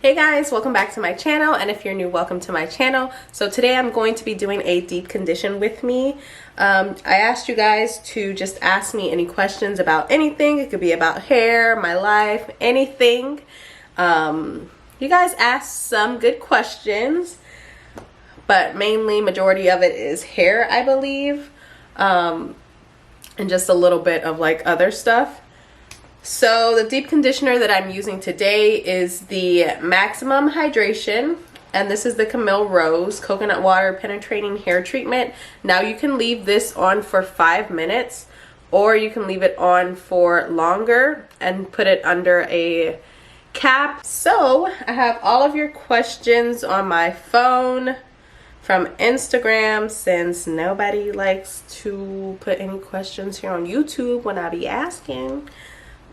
Hey guys, welcome back to my channel, and if you're new, welcome to my channel. So today I'm going to be doing a deep condition with me. I asked you guys to just ask me any questions about anything. It could be about hair, my life, anything. You guys asked some good questions, but mainly majority of it is hair, I believe, and just a little bit of like other stuff. So the deep conditioner that I'm using today is the Maximum Hydration, and this is the Camille Rose Coconut Water Penetrating Hair Treatment. Now you can leave this on for 5 minutes, or you can leave it on for longer and put it under a cap. So I have all of your questions on my phone from Instagram, since nobody likes to put any questions here on YouTube when I be asking.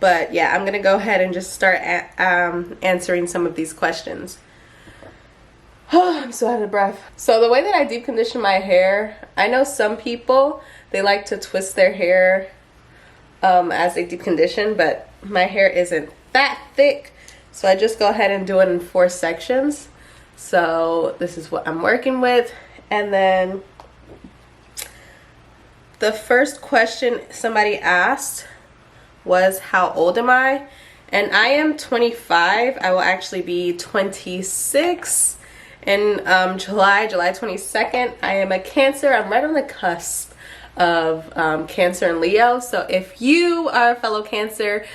But yeah, I'm gonna go ahead and just start answering some of these questions. Oh, I'm so out of breath. So the way that I deep condition my hair, I know some people, they like to twist their hair as they deep condition, but my hair isn't that thick, so I just go ahead and do it in 4 sections. So this is what I'm working with. And then the first question somebody asked was, how old am I? And I am 25. I will actually be 26 in July 22nd. I am a Cancer. I'm right on the cusp of Cancer and Leo. So if you are a fellow Cancer,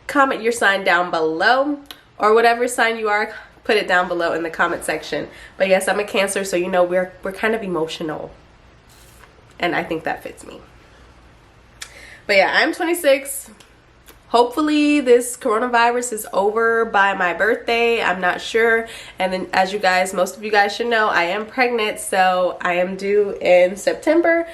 comment your sign down below, or whatever sign you are, put it down below in the comment section. But yes, I'm a Cancer, so you know we're kind of emotional, and I think that fits me. But yeah, I'm 26. Hopefully this coronavirus is over by my birthday. I'm not sure. And then, as you guys, most of you guys should know, I am pregnant, so I am due in September.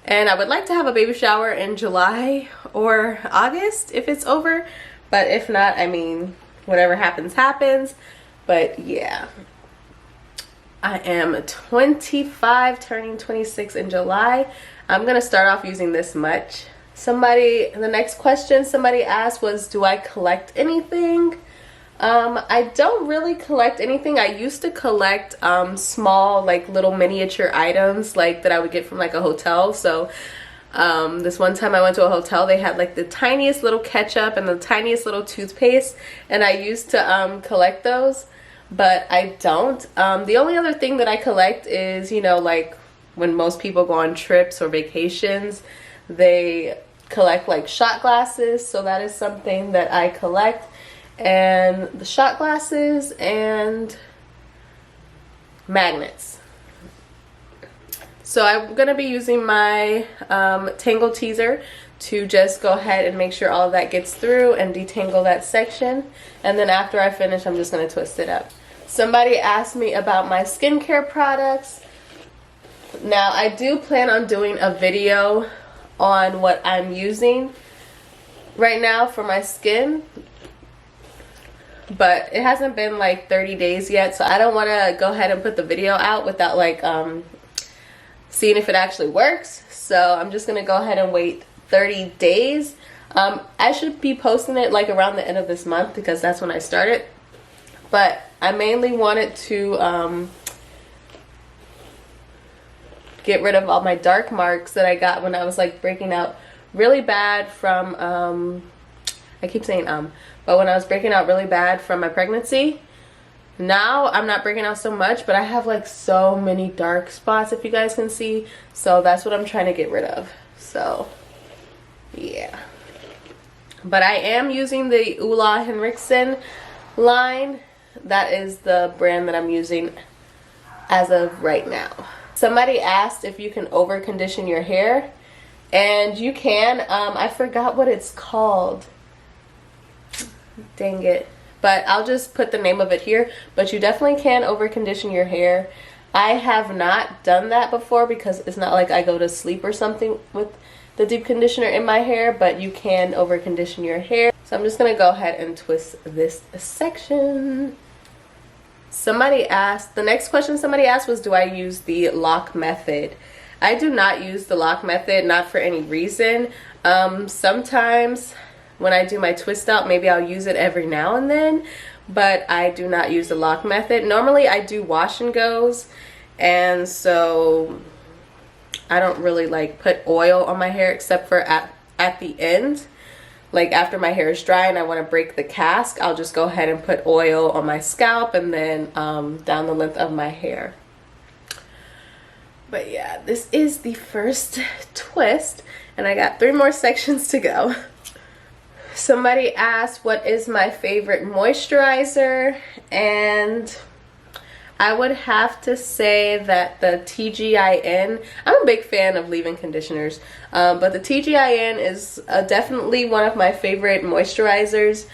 And I would like to have a baby shower in July or August if it's over. But if not, I mean, whatever happens, happens. But yeah, I am 25, turning 26 in July. I'm going to start off using this much. The next question somebody asked was, do I collect anything? I don't really collect anything. I used to collect small, like little miniature items like that I would get from like a hotel. So this one time I went to a hotel, they had like the tiniest little ketchup and the tiniest little toothpaste, and I used to collect those, but I don't. The only other thing that I collect is, you know, like when most people go on trips or vacations, they collect like shot glasses, so that is something that I collect. And the shot glasses and magnets. So I'm gonna be using my Tangle Teaser to just go ahead and make sure all of that gets through and detangle that section, and then after I finish, I'm just gonna twist it up. Somebody asked me about my skincare products. Now I do plan on doing a video on what I'm using right now for my skin, but it hasn't been like 30 days yet, so I don't want to go ahead and put the video out without like seeing if it actually works. So I'm just gonna go ahead and wait 30 days. I should be posting it like around the end of this month, because that's when I started, but I mainly wanted to get rid of all my dark marks that I got when I was like breaking out really bad from I keep saying but when I was breaking out really bad from my pregnancy. Now I'm not breaking out so much, but I have like so many dark spots, if you guys can see, so that's what I'm trying to get rid of. So yeah, but I am using the Ulla Henriksen line. That is the brand that I'm using as of right now. Somebody asked if you can over condition your hair, and you can. I forgot what it's called, dang it, but I'll just put the name of it here. But you definitely can over condition your hair. I have not done that before, because it's not like I go to sleep or something with the deep conditioner in my hair, but you can over condition your hair. So I'm just gonna go ahead and twist this section. The next question somebody asked was, do I use the lock method? I do not use the lock method, not for any reason. Sometimes when I do my twist out, maybe I'll use it every now and then, but I do not use the lock method. Normally I do wash and goes, and so I don't really like put oil on my hair except for at the end. Like after my hair is dry and I want to break the cast, I'll just go ahead and put oil on my scalp and then down the length of my hair. But yeah, this is the first twist, and I got 3 more sections to go. Somebody asked what is my favorite moisturizer, and I would have to say that the TGIN, I'm a big fan of leave-in conditioners, but the TGIN is definitely one of my favorite moisturizers.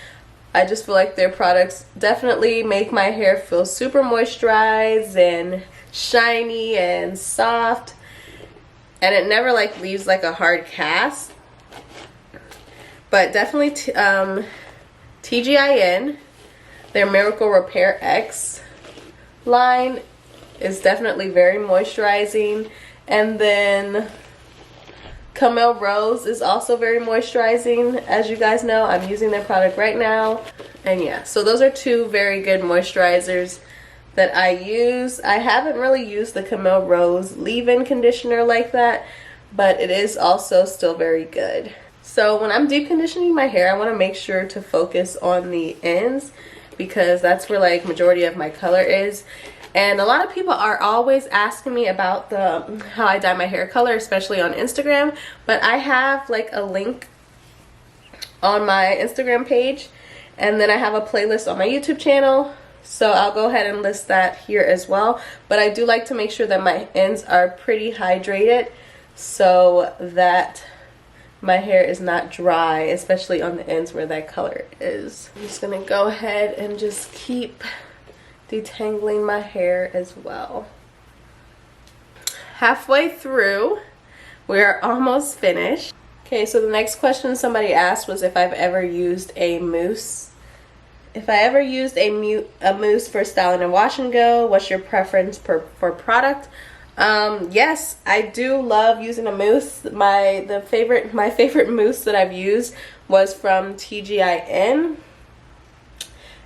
I just feel like their products definitely make my hair feel super moisturized and shiny and soft, and it never like leaves like a hard cast. But definitely TGIN, their Miracle Repair X line is definitely very moisturizing. And then Camille Rose is also very moisturizing. As you guys know, I'm using their product right now. And yeah, so those are 2 very good moisturizers that I use. I haven't really used the Camille Rose leave-in conditioner like that, but it is also still very good. So when I'm deep conditioning my hair, I want to make sure to focus on the ends, because that's where like majority of my color is. And a lot of people are always asking me about how I dye my hair color, especially on Instagram. But I have like a link on my Instagram page, and then I have a playlist on my YouTube channel. So I'll go ahead and list that here as well. But I do like to make sure that my ends are pretty hydrated so that my hair is not dry, especially on the ends where that color is. I'm just gonna go ahead and just keep detangling my hair as well. Halfway through, we are almost finished. Okay, so the next question somebody asked was if I've ever used a mousse. If I ever used a mousse for styling and wash and go, what's your preference for product? Yes, I do love using a mousse. My favorite mousse that I've used was from TGIN,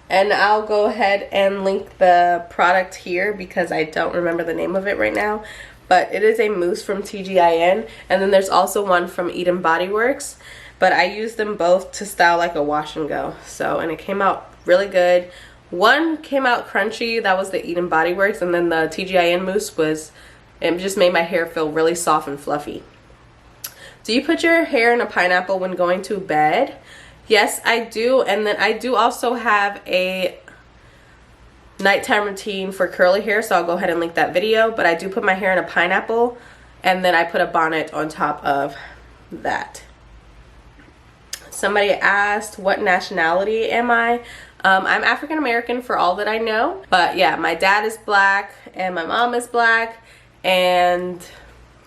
and I'll go ahead and link the product here because I don't remember the name of it right now, but it is a mousse from TGIN, and then there's also one from Eden Body Works, but I use them both to style like a wash and go. So, and it came out really good. One came out crunchy, that was the Eden Body Works, and then the TGIN mousse was, it just made my hair feel really soft and fluffy. Do you put your hair in a pineapple when going to bed? Yes, I do. And then I do also have a nighttime routine for curly hair, so I'll go ahead and link that video. But I do put my hair in a pineapple, and then I put a bonnet on top of that. Somebody asked, what nationality am I? I'm African American for all that I know. But yeah, my dad is black and my mom is black. And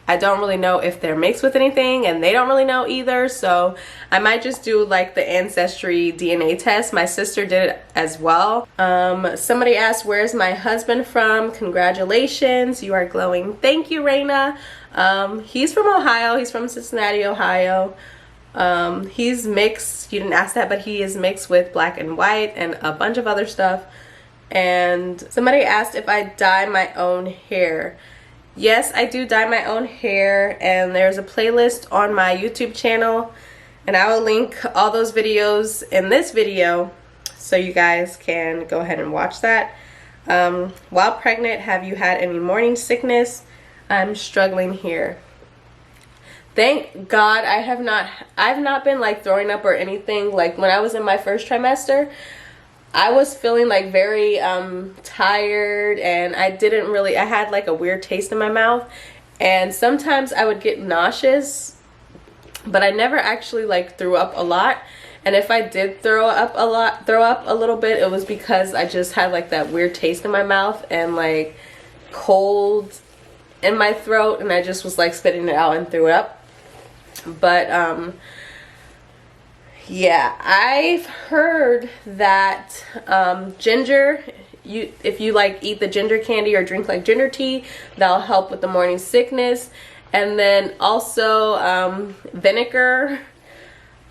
I don't really know if they're mixed with anything, and they don't really know either. So I might just do like the ancestry DNA test. My sister did it as well. Somebody asked, where's my husband from? Congratulations, you are glowing. Thank you, Raina. He's from Ohio. He's from Cincinnati, Ohio. He's mixed. You didn't ask that, but he is mixed with black and white and a bunch of other stuff. And somebody asked if I dye my own hair. Yes, I do dye my own hair, and there's a playlist on my YouTube channel, and I will link all those videos in this video so you guys can go ahead and watch that. While pregnant, have you had any morning sickness? I'm struggling here. Thank God I've not been like throwing up or anything. Like when I was in my first trimester, I was feeling like very tired, and I had like a weird taste in my mouth, and sometimes I would get nauseous, but I never actually like threw up a lot. And if I did throw up a little bit, it was because I just had like that weird taste in my mouth and like cold in my throat, and I just was like spitting it out and threw up. But yeah, I've heard that ginger, if you like eat the ginger candy or drink like ginger tea, that'll help with the morning sickness. And then also vinegar.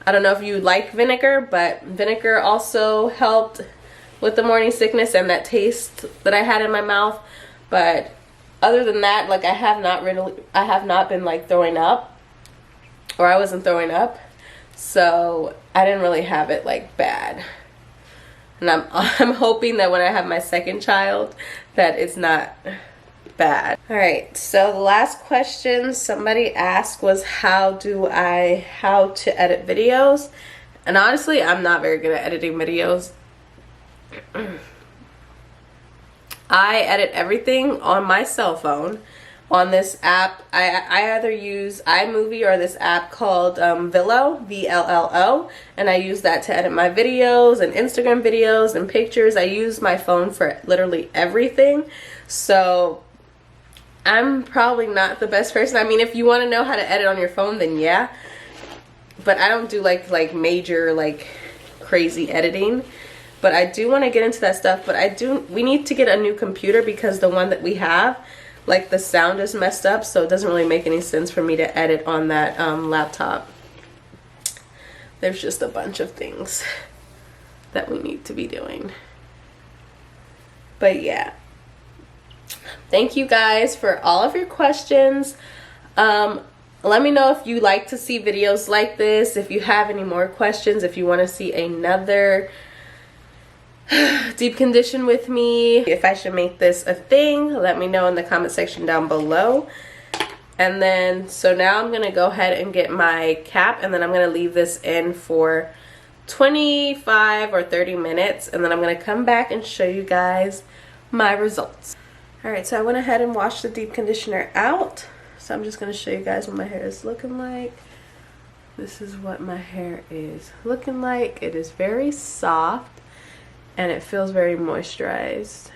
I don't know if you like vinegar, but vinegar also helped with the morning sickness and that taste that I had in my mouth. But other than that, like I have not been like throwing up, or I wasn't throwing up, so I didn't really have it like bad. And I'm hoping that when I have my second child that it's not bad. All right, so the last question somebody asked was how to edit videos. And honestly, I'm not very good at editing videos. I edit everything on my cell phone on this app. I either use iMovie or this app called Villo, VLLO, and I use that to edit my videos and Instagram videos and pictures. I use my phone for literally everything. So I'm probably not the best person. I mean, if you want to know how to edit on your phone, then yeah. But I don't do like major like crazy editing. But I do want to get into that stuff. But we need to get a new computer because the one that we have, like the sound is messed up, so it doesn't really make any sense for me to edit on that laptop. There's just a bunch of things that we need to be doing. But yeah. Thank you guys for all of your questions. Let me know if you like to see videos like this, if you have any more questions, if you want to see another deep condition with me, if I should make this a thing, let me know in the comment section down below. And then, so now I'm going to go ahead and get my cap, and then I'm going to leave this in for 25 or 30 minutes, and then I'm going to come back and show you guys my results. Alright, so I went ahead and washed the deep conditioner out. So I'm just going to show you guys what my hair is looking like. This is what my hair is looking like. It is very soft and it feels very moisturized.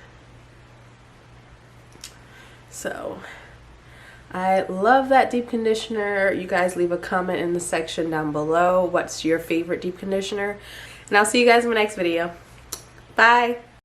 So I love that deep conditioner. You guys leave a comment in the section down below. What's your favorite deep conditioner? And I'll see you guys in my next video. Bye.